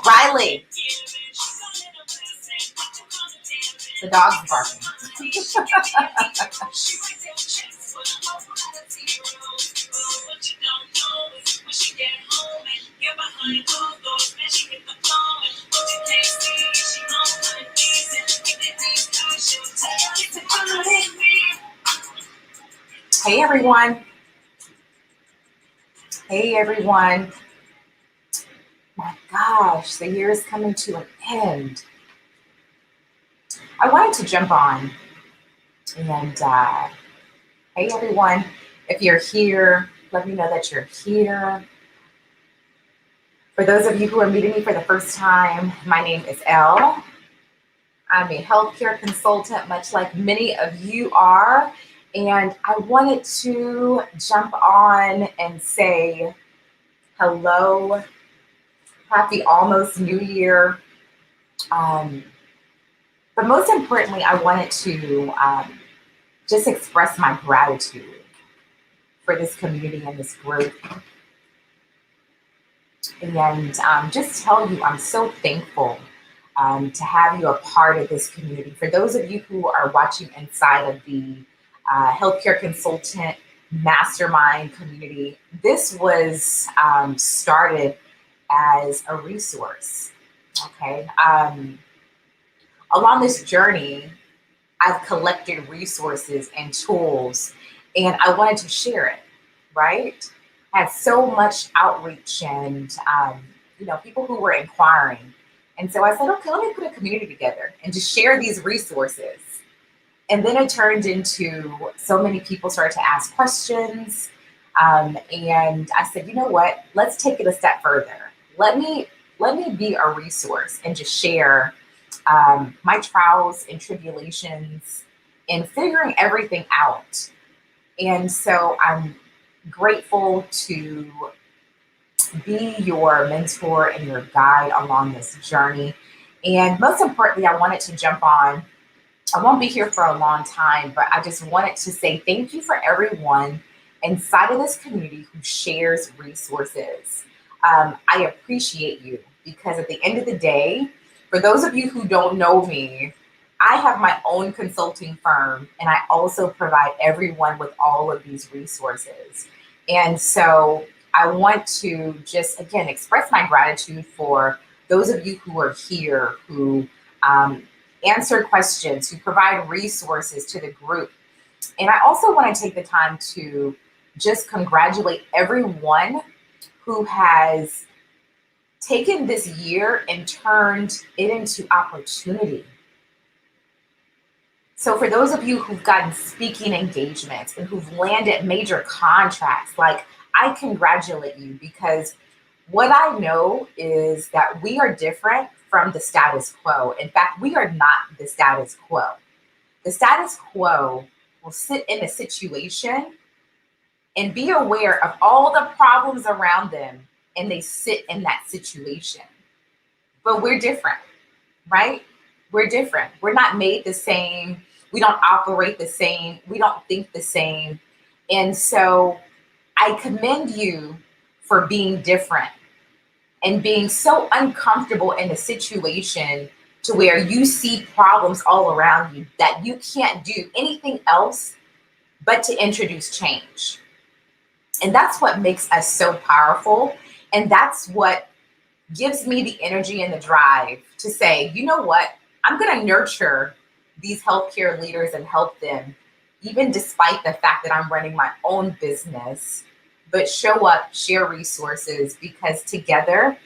Riley, the dog's barking. Hey everyone. Hey everyone. My gosh, the year is coming to an end. I wanted to jump on and hey everyone, if you're here, let me know that you're here. For those of you who are meeting me for the first time, my name is Elle. I'm a healthcare consultant, much like many of you are. And I wanted to jump on and say hello, happy almost New Year. But most importantly, I wanted to just express my gratitude for this community and this group. And just tell you, I'm so thankful to have you a part of this community. For those of you who are watching inside of the healthcare consultant mastermind community, this was started as a resource. Okay. Along this journey, I've collected resources and tools, and I wanted to share it, right? I had so much outreach and, people who were inquiring. And so I said, okay, let me put a community together and just share these resources. And then it turned into so many people started to ask questions. And I said, you know what, let's take it a step further. Let me be a resource and just share my trials and tribulations in figuring everything out. And so I'm grateful to be your mentor and your guide along this journey. And most importantly, I wanted to jump on. I won't be here for a long time, but I just wanted to say thank you for everyone inside of this community who shares resources. I appreciate you because at the end of the day, for those of you who don't know me, I have my own consulting firm, and I also provide everyone with all of these resources. And so I want to just, again, express my gratitude for those of you who are here, who answer questions, who provide resources to the group. And I also want to take the time to just congratulate everyone who has taken this year and turned it into opportunity. So for those of you who've gotten speaking engagements and who've landed major contracts, like, I congratulate you, because what I know is that we are different from the status quo. In fact, we are not the status quo. The status quo will sit in a situation and be aware of all the problems around them, and they sit in that situation. But we're different, right? We're different. We're not made the same. We don't operate the same. We don't think the same. And so I commend you for being different and being so uncomfortable in a situation to where you see problems all around you that you can't do anything else but to introduce change. And that's what makes us so powerful. And that's what gives me the energy and the drive to say, you know what, I'm going to nurture these healthcare leaders and help them, even despite the fact that I'm running my own business, but show up, share resources, because together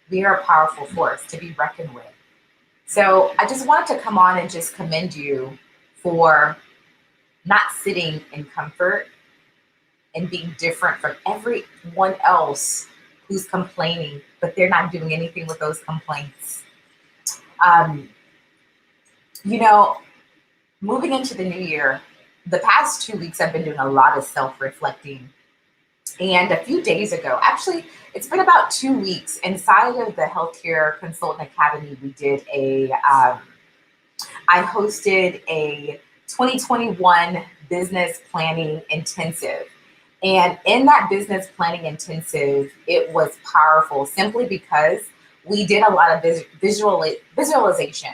we are a powerful force to be reckoned with. So I just wanted to come on and just commend you for not sitting in comfort and being different from everyone else who's complaining, but they're not doing anything with those complaints. Moving into the new year, the past 2 weeks, I've been doing a lot of self-reflecting. And a few days ago, actually, it's been about 2 weeks, inside of the Healthcare Consultant Academy, we did I hosted a 2021 business planning intensive. And in that business planning intensive, it was powerful simply because we did a lot of visualization.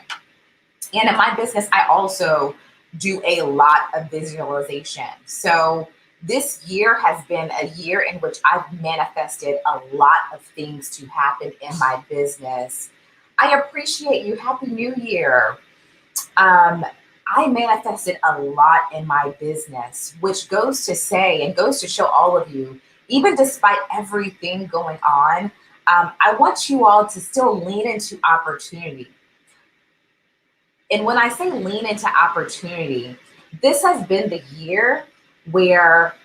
And in my business, I also do a lot of visualization. So this year has been a year in which I've manifested a lot of things to happen in my business. I appreciate you. Happy New Year. Um, I manifested a lot in my business, which goes to say and goes to show all of you, even despite everything going on, I want you all to still lean into opportunity. And when I say lean into opportunity, this has been the year where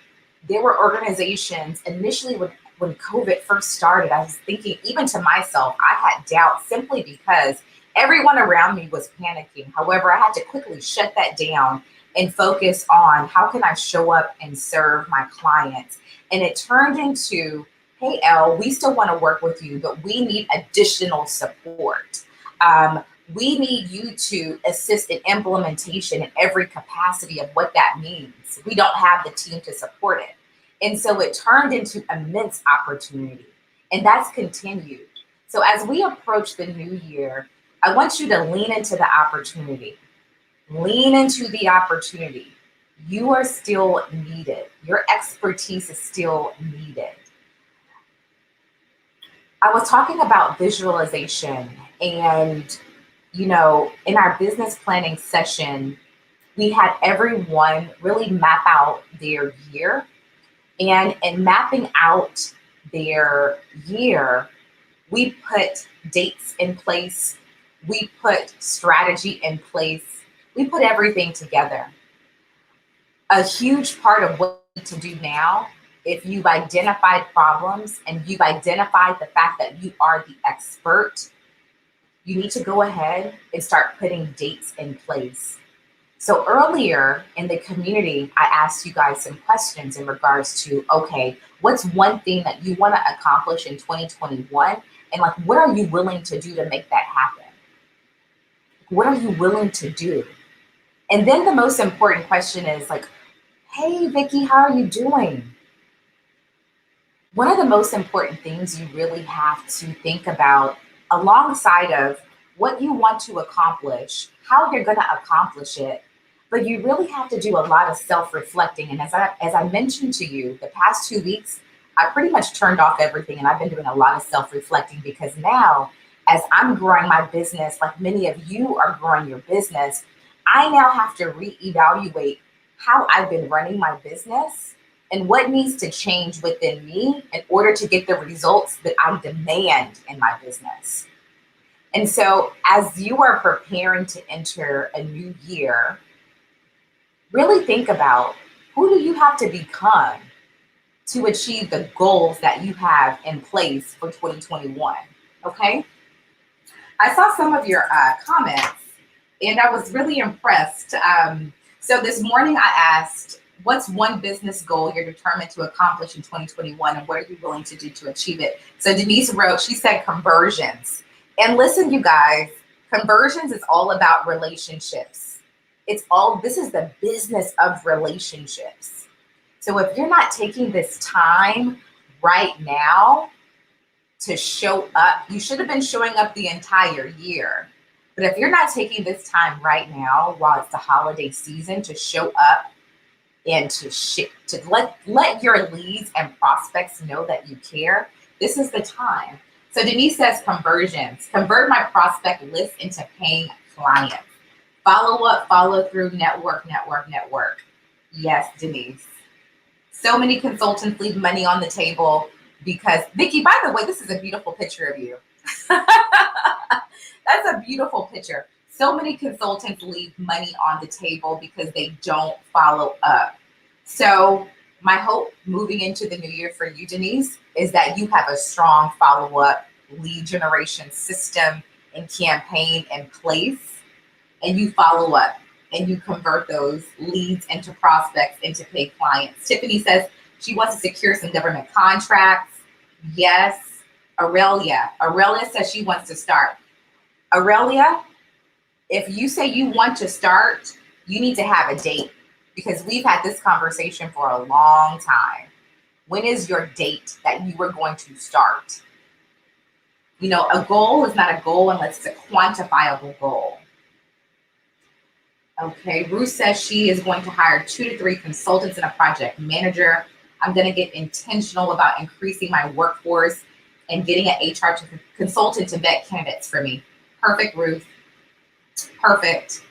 there were organizations initially when COVID first started. I was thinking, even to myself, I had doubt simply because everyone around me was panicking. However, I had to quickly shut that down and focus on how can I show up and serve my clients. And it turned into, hey, Elle, we still want to work with you, but we need additional support. Um, we need you to assist in implementation in every capacity of what that means. We don't have the team to support it. And so it turned into immense opportunity. And that's continued. So as we approach the new year, I want you to lean into the opportunity. Lean into the opportunity. You are still needed. Your expertise is still needed. I was talking about visualization, and in our business planning session, we had everyone really map out their year. And in mapping out their year, we put dates in place, we put strategy in place, we put everything together. A huge part of what we need to do now, if you've identified problems and you've identified the fact that you are the expert, you need to go ahead and start putting dates in place. So earlier in the community, I asked you guys some questions in regards to, okay, what's one thing that you want to accomplish in 2021? And like, what are you willing to do to make that happen? What are you willing to do? And then the most important question is like, hey, Vicky, how are you doing? One of the most important things you really have to think about alongside of what you want to accomplish, how you're going to accomplish it, but you really have to do a lot of self-reflecting. And as I mentioned to you, the past 2 weeks, I pretty much turned off everything and I've been doing a lot of self-reflecting because now, as I'm growing my business, like many of you are growing your business, I now have to reevaluate how I've been running my business and what needs to change within me in order to get the results that I demand in my business. And so, as you are preparing to enter a new year, really think about who do you have to become to achieve the goals that you have in place for 2021. Okay. I saw some of your comments and I was really impressed. So this morning I asked, what's one business goal you're determined to accomplish in 2021 and what are you willing to do to achieve it? So Denise wrote, she said conversions. And listen, you guys, conversions is all about relationships. This is the business of relationships. So if you're not taking this time right now to show up, you should have been showing up the entire year. But if you're not taking this time right now while it's the holiday season to show up and to let your leads and prospects know that you care, this is the time. So Denise says conversions. Convert my prospect list into paying clients. Follow up, follow through, network. Yes, Denise. So many consultants leave money on the table because, Vicky, by the way, this is a beautiful picture of you. That's a beautiful picture. So many consultants leave money on the table because they don't follow up. So my hope moving into the new year for you, Denise, is that you have a strong follow-up lead generation system and campaign in place, and you follow up and you convert those leads into prospects, into paid clients. Tiffany says she wants to secure some government contracts. Yes. Aurelia says she wants to start. Aurelia, if you say you want to start, you need to have a date because we've had this conversation for a long time. When is your date that you are going to start? You know, a goal is not a goal unless it's a quantifiable goal. Okay, Ruth says she is going to hire 2 to 3 consultants and a project manager. I'm going to get intentional about increasing my workforce and getting an HR consultant to vet candidates for me. Perfect, Ruth. Perfect.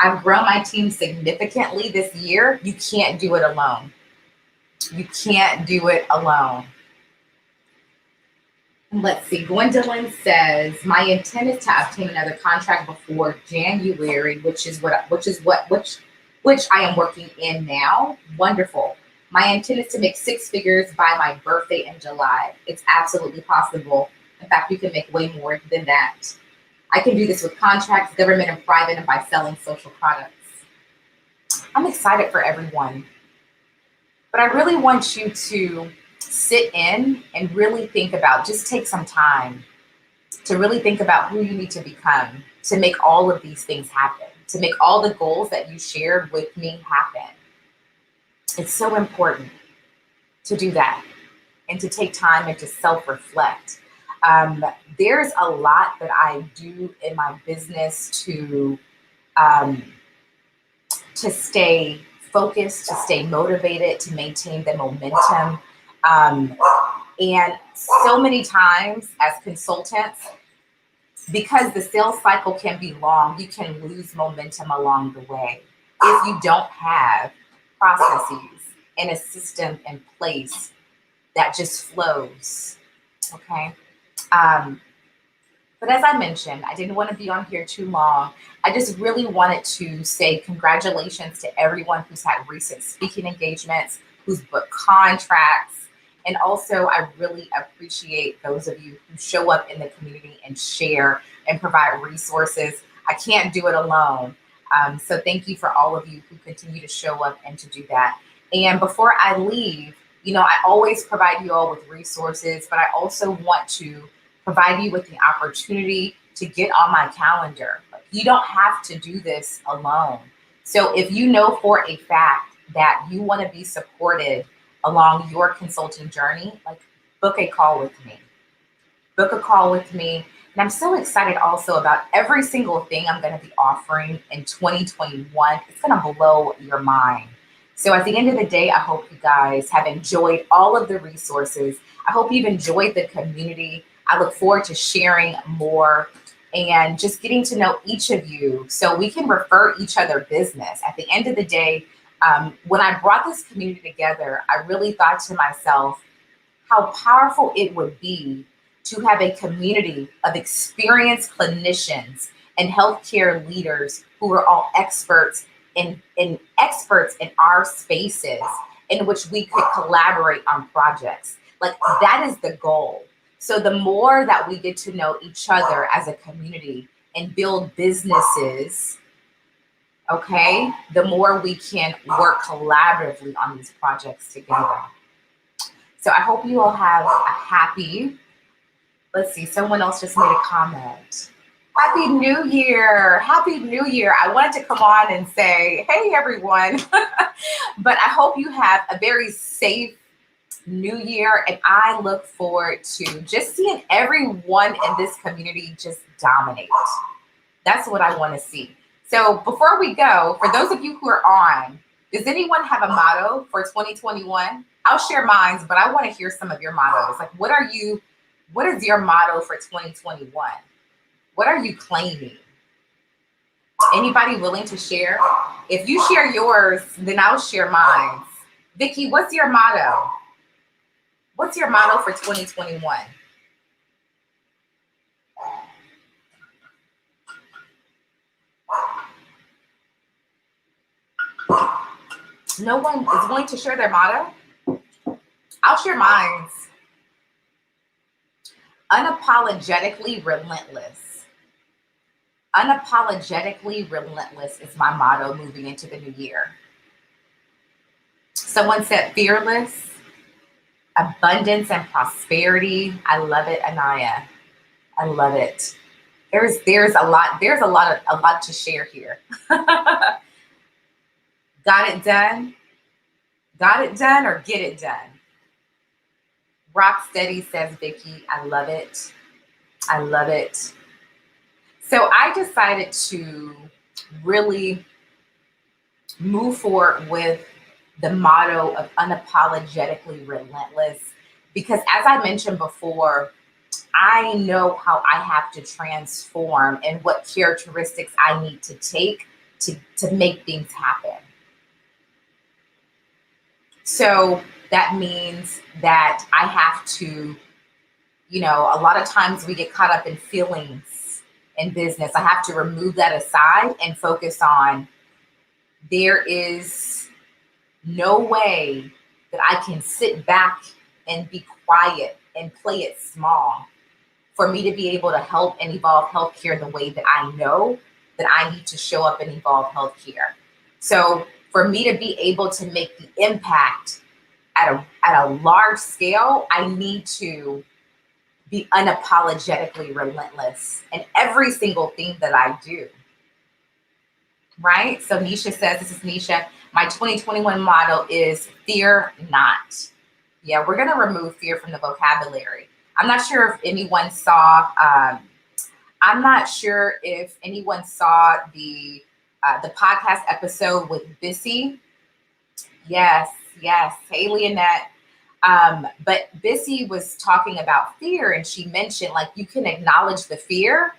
I've grown my team significantly this year. You can't do it alone. You can't do it alone. Let's see. Gwendolyn says, my intent is to obtain another contract before January, which I am working in now. Wonderful. My intent is to make 6 figures by my birthday in July. It's absolutely possible. In fact, you can make way more than that. I can do this with contracts, government and private, and by selling social products. I'm excited for everyone. But I really want you to sit in and really think about, just take some time to really think about who you need to become to make all of these things happen, to make all the goals that you shared with me happen. It's so important to do that and to take time and to self-reflect. There's a lot that I do in my business to stay focused, to stay motivated, to maintain the momentum. And so many times as consultants, because the sales cycle can be long, you can lose momentum along the way if you don't have processes and a system in place that just flows. Okay. But as I mentioned, I didn't want to be on here too long. I just really wanted to say congratulations to everyone who's had recent speaking engagements, who's booked contracts. And also, I really appreciate those of you who show up in the community and share and provide resources. I can't do it alone. So thank you for all of you who continue to show up and to do that. And before I leave, you know, I always provide you all with resources, but I also want to provide you with the opportunity to get on my calendar. Like, you don't have to do this alone. So if you know for a fact that you want to be supported along your consulting journey, like, book a call with me. Book a call with me. And I'm so excited also about every single thing I'm going to be offering in 2021. It's going to blow your mind. So at the end of the day, I hope you guys have enjoyed all of the resources. I hope you've enjoyed the community. I look forward to sharing more and just getting to know each of you so we can refer each other business. At the end of the day, when I brought this community together, I really thought to myself how powerful it would be to have a community of experienced clinicians and healthcare leaders who are all experts in our spaces in which we could collaborate on projects. Like, that is the goal. So the more that we get to know each other as a community and build businesses, okay, the more we can work collaboratively on these projects together. So I hope you all have a happy, let's see, someone else just made a comment. Happy New Year. Happy New Year. I wanted to come on and say, hey, everyone. But I hope you have a very safe New Year. And I look forward to just seeing everyone in this community just dominate. That's what I want to see. So before we go, for those of you who are on, does anyone have a motto for 2021? I'll share mine, but I want to hear some of your mottos. Like, what is your motto for 2021? What are you claiming? Anybody willing to share? If you share yours, then I'll share mine. Vicki, what's your motto? What's your motto for 2021? No one is willing to share their motto? I'll share mine. Unapologetically relentless. Unapologetically relentless is my motto moving into the new year. Someone said fearless, abundance and prosperity. I love it, Anaya. I love it. There's a lot to share here. Got it done? Got it done or get it done? Rock steady, says Vicky. I love it. I love it. So I decided to really move forward with the motto of unapologetically relentless because, as I mentioned before, I know how I have to transform and what characteristics I need to take to make things happen. So that means that I have to, a lot of times we get caught up in feelings in business. I have to remove that aside and focus on there is no way that I can sit back and be quiet and play it small for me to be able to help and evolve healthcare the way that I know that I need to show up and evolve healthcare. So for me to be able to make the impact at a large scale, I need to be unapologetically relentless in every single thing that I do. Right? So Nisha says, this is Nisha, my 2021 motto is fear not. Yeah, we're going to remove fear from the vocabulary. I'm not sure if anyone saw, I'm not sure if anyone saw the podcast episode with Bissy. Yes, yes. Hey, Leonette. But Bissy was talking about fear, and she mentioned like you can acknowledge the fear,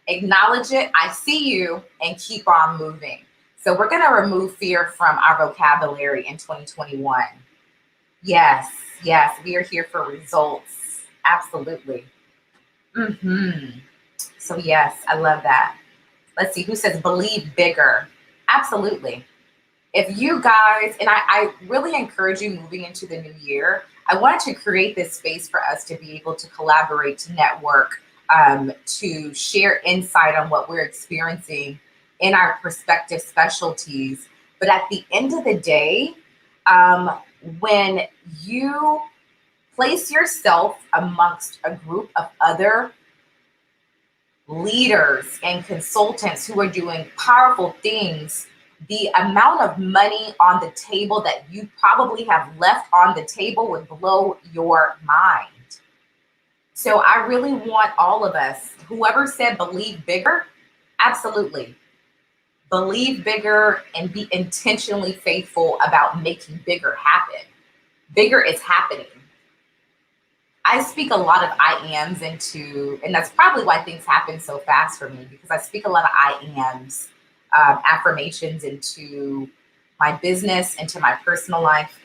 acknowledge it, I see you, and keep on moving. So we're going to remove fear from our vocabulary in 2021. Yes, yes, we are here for results. Absolutely. So yes, I love that. Let's see who says believe bigger. Absolutely. If you guys, and I really encourage you moving into the new year, I wanted to create this space for us to be able to collaborate, to network, to share insight on what we're experiencing in our respective specialties. But at the end of the day, um, when you place yourself amongst a group of other leaders and consultants who are doing powerful things, the amount of money on the table that you probably have left on the table would blow your mind. So I really want all of us, whoever said believe bigger, absolutely. Believe bigger and be intentionally faithful about making bigger happen. Bigger is happening. I speak a lot of I ams into, and that's probably why things happen so fast for me because I speak a lot of I ams, affirmations into my business, into my personal life.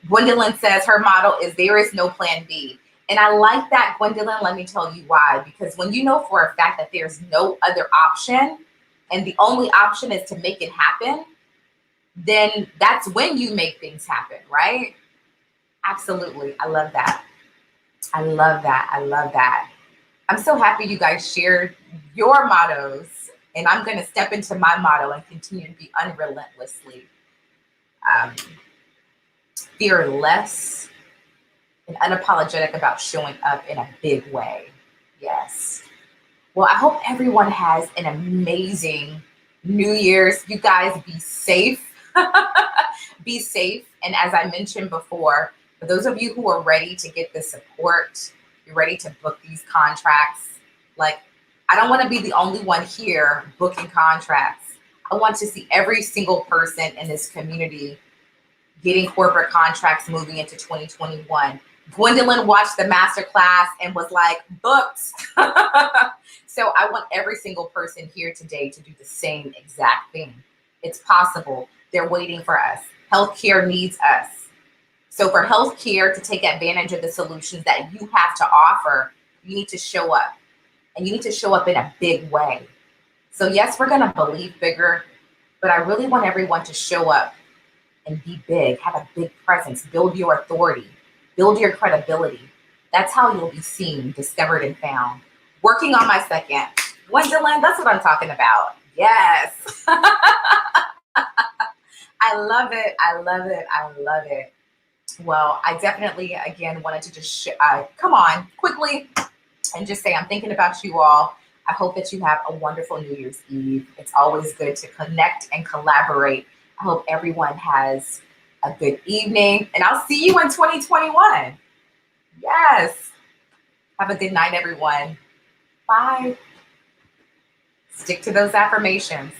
Gwendolyn says her motto is there is no plan B. And I like that, Gwendolyn. Let me tell you why. Because when you know for a fact that there's no other option and the only option is to make it happen, then that's when you make things happen, right? Absolutely. I love that. I love that. I love that. I'm so happy you guys shared your mottos, and I'm going to step into my motto and continue to be unrelentlessly fearless and unapologetic about showing up in a big way. Yes. Well, I hope everyone has an amazing New Year's. You guys be safe. Be safe. And as I mentioned before, for those of you who are ready to get the support, you're ready to book these contracts. Like, I don't want to be the only one here booking contracts. I want to see every single person in this community getting corporate contracts moving into 2021. Gwendolyn watched the masterclass and was like, booked. So I want every single person here today to do the same exact thing. It's possible. They're waiting for us. Healthcare needs us. So for healthcare to take advantage of the solutions that you have to offer, you need to show up. And you need to show up in a big way. So yes, we're going to believe bigger, but I really want everyone to show up and be big, have a big presence, build your authority, build your credibility. That's how you'll be seen, discovered, and found. Working on my second. Gwendolyn, that's what I'm talking about. Yes. I love it. I love it. I love it. Well, I definitely, again, wanted to just come on quickly and just say I'm thinking about you all. I hope that you have a wonderful New Year's Eve. It's always good to connect and collaborate. I hope everyone has a good evening, and I'll see you in 2021. Yes. Have a good night, everyone. Bye. Stick to those affirmations.